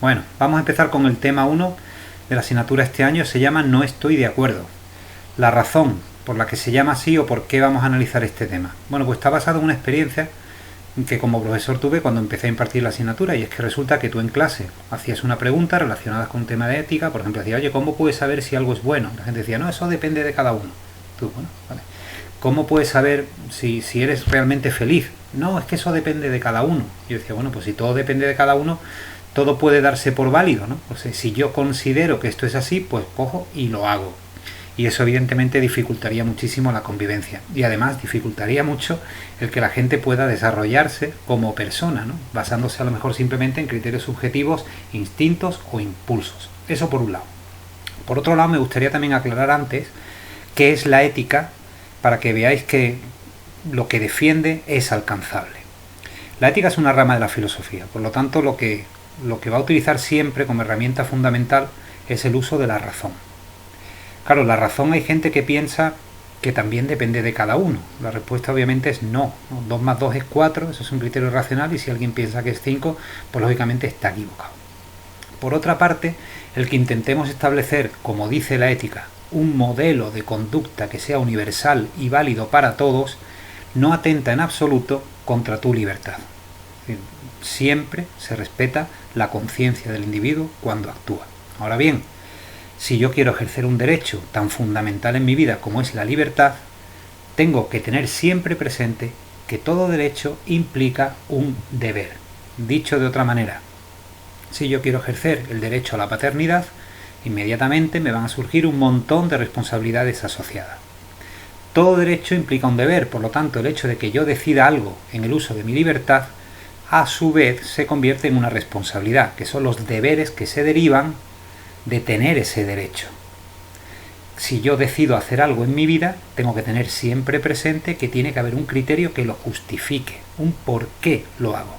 Bueno, vamos a empezar con el tema 1 de la asignatura este año. Se llama No estoy de acuerdo. La razón por la que se llama así o por qué vamos a analizar este tema. Bueno, pues está basado en una experiencia que como profesor tuve cuando empecé a impartir la asignatura, y es que resulta que tú en clase hacías una pregunta relacionada con un tema de ética. Por ejemplo, decía, oye, ¿cómo puedes saber si algo es bueno? La gente decía, no, eso depende de cada uno. Tú, bueno, vale. ¿Cómo puedes saber si eres realmente feliz? No, es que eso depende de cada uno. Yo decía, bueno, pues si todo depende de cada uno, todo puede darse por válido, ¿no? O sea, si yo considero que esto es así, pues cojo y lo hago. Y eso evidentemente dificultaría muchísimo la convivencia. Y además dificultaría mucho el que la gente pueda desarrollarse como persona, ¿no? Basándose a lo mejor simplemente en criterios subjetivos, instintos o impulsos. Eso por un lado. Por otro lado, me gustaría también aclarar antes qué es la ética, para que veáis que lo que defiende es alcanzable. La ética es una rama de la filosofía, por lo tanto lo que va a utilizar siempre como herramienta fundamental es el uso de la razón. Claro, la razón hay gente que piensa que también depende de cada uno. La respuesta obviamente es no. 2 más 2 es 4, eso es un criterio racional, y si alguien piensa que es 5, pues lógicamente está equivocado. Por otra parte, el que intentemos establecer, como dice la ética, un modelo de conducta que sea universal y válido para todos, no atenta en absoluto contra tu libertad. Siempre se respeta la conciencia del individuo cuando actúa. Ahora bien, si yo quiero ejercer un derecho tan fundamental en mi vida como es la libertad, tengo que tener siempre presente que todo derecho implica un deber. Dicho de otra manera, si yo quiero ejercer el derecho a la paternidad, inmediatamente me van a surgir un montón de responsabilidades asociadas. Todo derecho implica un deber, por lo tanto el hecho de que yo decida algo en el uso de mi libertad, a su vez se convierte en una responsabilidad, que son los deberes que se derivan de tener ese derecho. Si yo decido hacer algo en mi vida, tengo que tener siempre presente que tiene que haber un criterio que lo justifique, un por qué lo hago.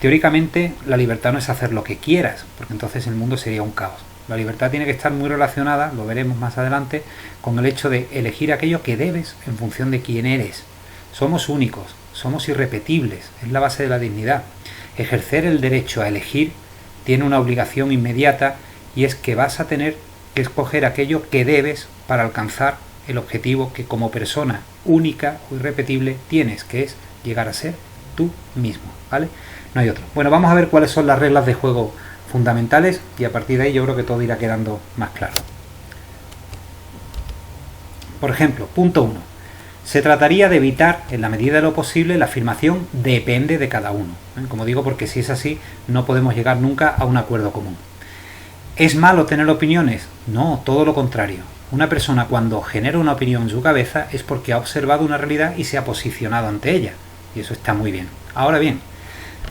Teóricamente, la libertad no es hacer lo que quieras, porque entonces el mundo sería un caos. La libertad tiene que estar muy relacionada, lo veremos más adelante, con el hecho de elegir aquello que debes en función de quién eres. Somos únicos, somos irrepetibles, es la base de la dignidad. Ejercer el derecho a elegir tiene una obligación inmediata, y es que vas a tener que escoger aquello que debes para alcanzar el objetivo que como persona única o irrepetible tienes, que es llegar a ser tú mismo, ¿vale? No hay otro. Bueno, vamos a ver cuáles son las reglas de juego fundamentales, y a partir de ahí yo creo que todo irá quedando más claro. Por ejemplo, punto 1. Se trataría de evitar, en la medida de lo posible, la afirmación depende de cada uno. Como digo, porque si es así, no podemos llegar nunca a un acuerdo común. ¿Es malo tener opiniones? No, todo lo contrario. Una persona cuando genera una opinión en su cabeza es porque ha observado una realidad y se ha posicionado ante ella. Y eso está muy bien. Ahora bien,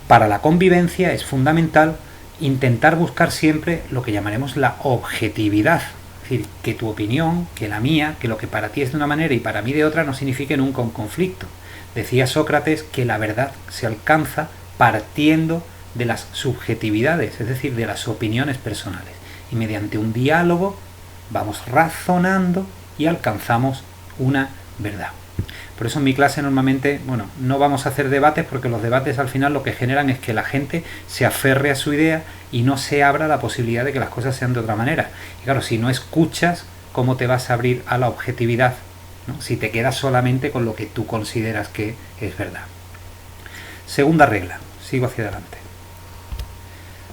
para la convivencia es fundamental intentar buscar siempre lo que llamaremos la objetividad. Es decir, que tu opinión, que la mía, que lo que para ti es de una manera y para mí de otra no signifique nunca un conflicto. Decía Sócrates que la verdad se alcanza partiendo de las subjetividades, es decir, de las opiniones personales. Y mediante un diálogo vamos razonando y alcanzamos una verdad. Por eso en mi clase normalmente, bueno, no vamos a hacer debates, porque los debates al final lo que generan es que la gente se aferre a su idea y no se abra la posibilidad de que las cosas sean de otra manera. Y claro, si no escuchas, ¿cómo te vas a abrir a la objetividad, ¿no? Si te quedas solamente con lo que tú consideras que es verdad. Segunda regla, sigo hacia adelante.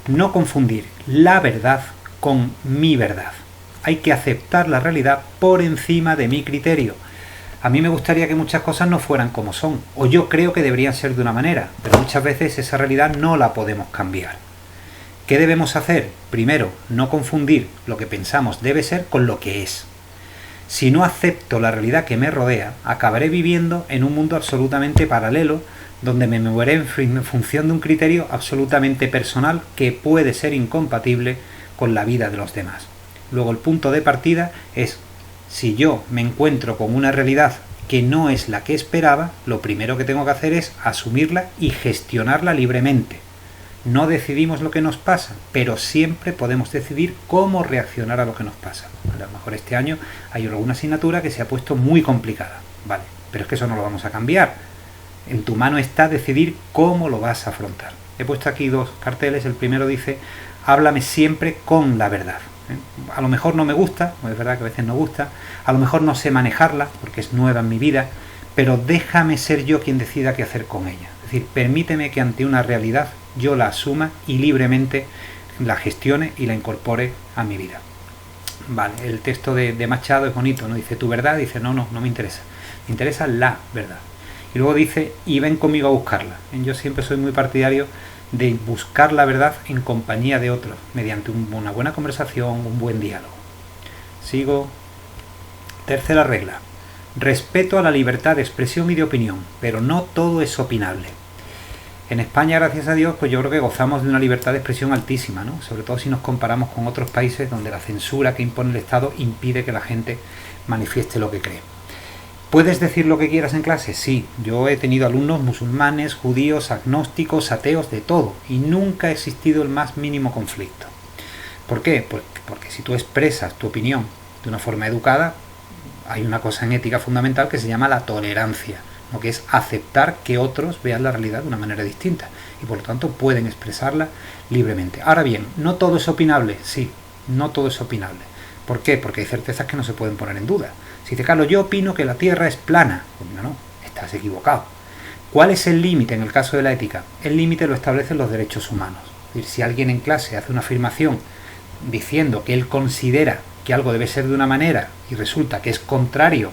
No confundir la verdad con mi verdad. Hay que aceptar la realidad por encima de mi criterio. A mí me gustaría que muchas cosas no fueran como son, o yo creo que deberían ser de una manera, pero muchas veces esa realidad no la podemos cambiar. ¿Qué debemos hacer? Primero, no confundir lo que pensamos debe ser con lo que es. Si no acepto la realidad que me rodea, acabaré viviendo en un mundo absolutamente paralelo, donde me moveré en función de un criterio absolutamente personal que puede ser incompatible con la vida de los demás. Luego el punto de partida es, si yo me encuentro con una realidad que no es la que esperaba, lo primero que tengo que hacer es asumirla y gestionarla libremente. No decidimos lo que nos pasa, pero siempre podemos decidir cómo reaccionar a lo que nos pasa. A lo mejor este año hay alguna asignatura que se ha puesto muy complicada, vale, pero es que eso no lo vamos a cambiar. En tu mano está decidir cómo lo vas a afrontar. he puesto aquí dos carteles. El primero dice: háblame siempre con la verdad. A lo mejor no me gusta, es verdad que a veces no gusta, a lo mejor no sé manejarla porque es nueva en mi vida, pero déjame ser yo quien decida qué hacer con ella. Es decir, permíteme que ante una realidad yo la asuma y libremente la gestione y la incorpore a mi vida. Vale, el texto de Machado es bonito, ¿no? Dice: tu verdad, dice, no me interesa, me interesa la verdad. Y luego dice: y ven conmigo a buscarla. Yo siempre soy muy partidario de buscar la verdad en compañía de otros, mediante una buena conversación, un buen diálogo. Sigo. Tercera regla: respeto a la libertad de expresión y de opinión, pero no todo es opinable. En España, gracias a Dios, pues yo creo que gozamos de una libertad de expresión altísima, ¿no? Sobre todo si nos comparamos con otros países donde la censura que impone el Estado impide que la gente manifieste lo que cree. ¿Puedes decir lo que quieras en clase? Sí, yo he tenido alumnos musulmanes, judíos, agnósticos, ateos, de todo, y nunca ha existido el más mínimo conflicto. ¿Por qué? Porque si tú expresas tu opinión de una forma educada, hay una cosa en ética fundamental que se llama la tolerancia, ¿no? Que es aceptar que otros vean la realidad de una manera distinta y por lo tanto pueden expresarla libremente. Ahora bien, ¿no todo es opinable? Sí, no todo es opinable. ¿Por qué? Porque hay certezas que no se pueden poner en duda. Si dice: Carlos, yo opino que la Tierra es plana. Pues no, estás equivocado. ¿Cuál es el límite en el caso de la ética? El límite lo establecen los derechos humanos. Es decir, si alguien en clase hace una afirmación diciendo que él considera que algo debe ser de una manera y resulta que es contrario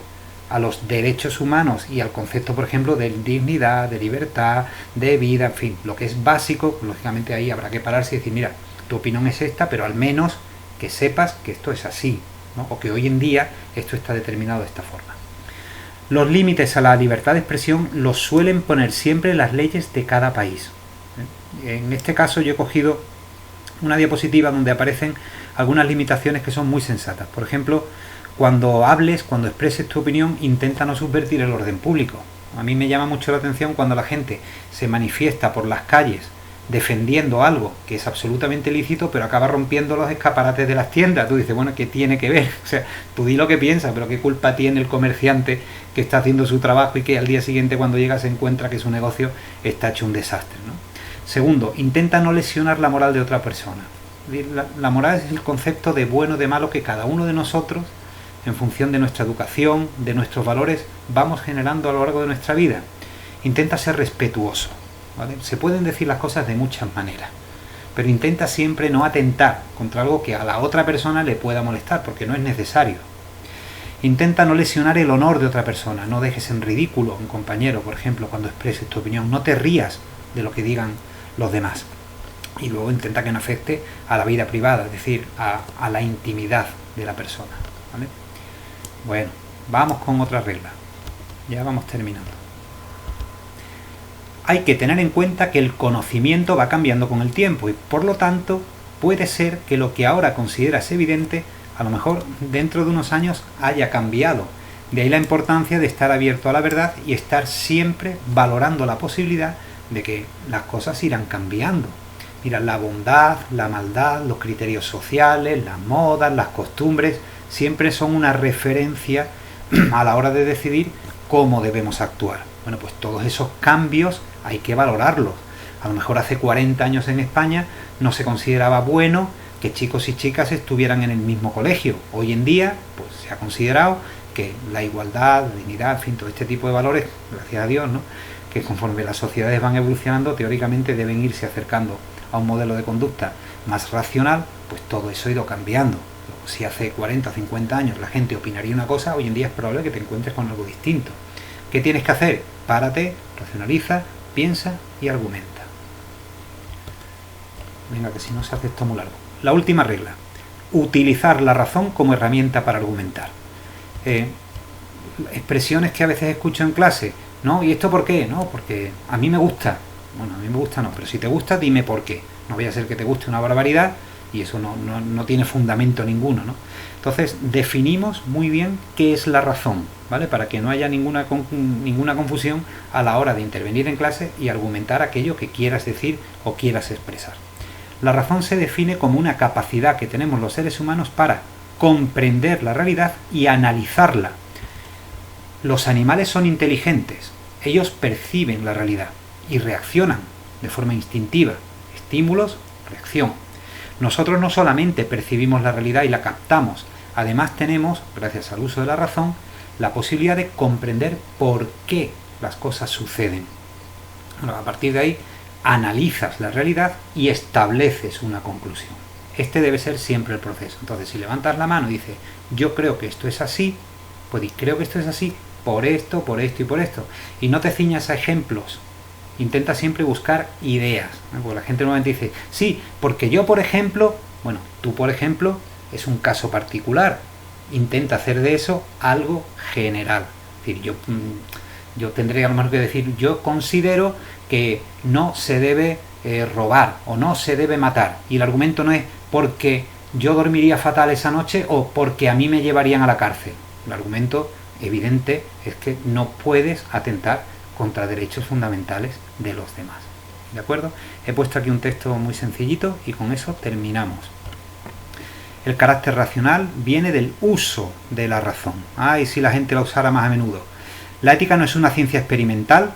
a los derechos humanos y al concepto, por ejemplo, de dignidad, de libertad, de vida, en fin, lo que es básico, lógicamente ahí habrá que pararse y decir: mira, tu opinión es esta, pero al menos que sepas que esto es así, ¿no? O que hoy en día esto está determinado de esta forma. Los límites a la libertad de expresión los suelen poner siempre las leyes de cada país. En este caso yo he cogido una diapositiva donde aparecen algunas limitaciones que son muy sensatas. Por ejemplo, cuando hables, cuando expreses tu opinión, intenta no subvertir el orden público. A mí me llama mucho la atención cuando la gente se manifiesta por las calles defendiendo algo que es absolutamente lícito, pero acaba rompiendo los escaparates de las tiendas. Tú dices: bueno, ¿qué tiene que ver? O sea, tú di lo que piensas, pero ¿qué culpa tiene el comerciante que está haciendo su trabajo y que al día siguiente, cuando llega, se encuentra que su negocio está hecho un desastre, ¿no? Segundo, intenta no lesionar la moral de otra persona. La moral es el concepto de bueno o de malo que cada uno de nosotros, en función de nuestra educación, de nuestros valores, vamos generando a lo largo de nuestra vida. Intenta ser respetuoso, ¿vale? Se pueden decir las cosas de muchas maneras, pero intenta siempre no atentar contra algo que a la otra persona le pueda molestar, porque no es necesario. Intenta no lesionar el honor de otra persona, no dejes en ridículo a un compañero, por ejemplo, cuando expreses tu opinión, no te rías de lo que digan los demás. Y luego intenta que no afecte a la vida privada, es decir, a la intimidad de la persona, ¿vale? Bueno, vamos con otra regla. Ya vamos terminando. Hay que tener en cuenta que el conocimiento va cambiando con el tiempo y por lo tanto puede ser que lo que ahora consideras evidente a lo mejor dentro de unos años haya cambiado. De ahí la importancia de estar abierto a la verdad y estar siempre valorando la posibilidad de que las cosas irán cambiando. Mira, la bondad, la maldad, los criterios sociales, las modas, las costumbres, siempre son una referencia a la hora de decidir cómo debemos actuar. Bueno, pues todos esos cambios hay que valorarlos. A lo mejor hace 40 años en España no se consideraba bueno que chicos y chicas estuvieran en el mismo colegio. Hoy en día, pues se ha considerado que la igualdad, la dignidad, en fin, todo este tipo de valores, gracias a Dios, ¿no?, que conforme las sociedades van evolucionando, teóricamente deben irse acercando a un modelo de conducta más racional, pues todo eso ha ido cambiando. Si hace 40 o 50 años la gente opinaría una cosa, hoy en día es probable que te encuentres con algo distinto. ¿Qué tienes que hacer? Párate, racionaliza, piensa y argumenta. Venga, que si no se hace esto muy largo. La última regla: utilizar la razón como herramienta para argumentar. Expresiones que a veces escucho en clase: no, ¿y esto por qué? No, porque a mí me gusta. Bueno, a mí me gusta no, pero si te gusta, dime por qué. No vaya a ser que te guste una barbaridad y eso no tiene fundamento ninguno, ¿no? Entonces, definimos muy bien qué es la razón, ¿vale? Para que no haya ninguna confusión a la hora de intervenir en clase y argumentar aquello que quieras decir o quieras expresar. La razón se define como una capacidad que tenemos los seres humanos para comprender la realidad y analizarla. Los animales son inteligentes, ellos perciben la realidad y reaccionan de forma instintiva. Estímulos, reacción. Nosotros no solamente percibimos la realidad y la captamos, además tenemos, gracias al uso de la razón, la posibilidad de comprender por qué las cosas suceden. Bueno, a partir de ahí analizas la realidad y estableces una conclusión. Este debe ser siempre el proceso. Entonces, si levantas la mano y dices, yo creo que esto es así, pues creo que esto es así por esto y por esto. Y no te ciñas a ejemplos. Intenta siempre buscar ideas. Porque la gente normalmente dice, sí, porque yo, por ejemplo, bueno, tú, por ejemplo, es un caso particular. Intenta hacer de eso algo general. Es decir, yo tendría a lo mejor que decir, yo considero que no se debe robar o no se debe matar. Y el argumento no es porque yo dormiría fatal esa noche o porque a mí me llevarían a la cárcel. El argumento evidente es que no puedes atentar contra derechos fundamentales de los demás. ¿De acuerdo? He puesto aquí un texto muy sencillito y con eso terminamos. El carácter racional viene del uso de la razón. Y si la gente la usara más a menudo. La ética no es una ciencia experimental,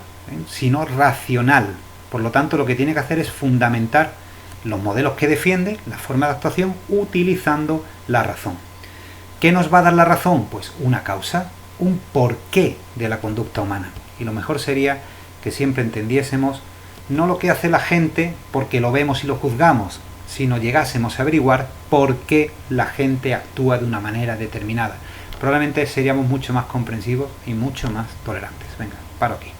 sino racional. Por lo tanto, lo que tiene que hacer es fundamentar los modelos que defiende, la forma de actuación, utilizando la razón. ¿Qué nos va a dar la razón? Pues una causa, un porqué de la conducta humana. Y lo mejor sería que siempre entendiésemos no lo que hace la gente porque lo vemos y lo juzgamos, sino llegásemos a averiguar por qué la gente actúa de una manera determinada. Probablemente seríamos mucho más comprensivos y mucho más tolerantes. Venga, paro aquí.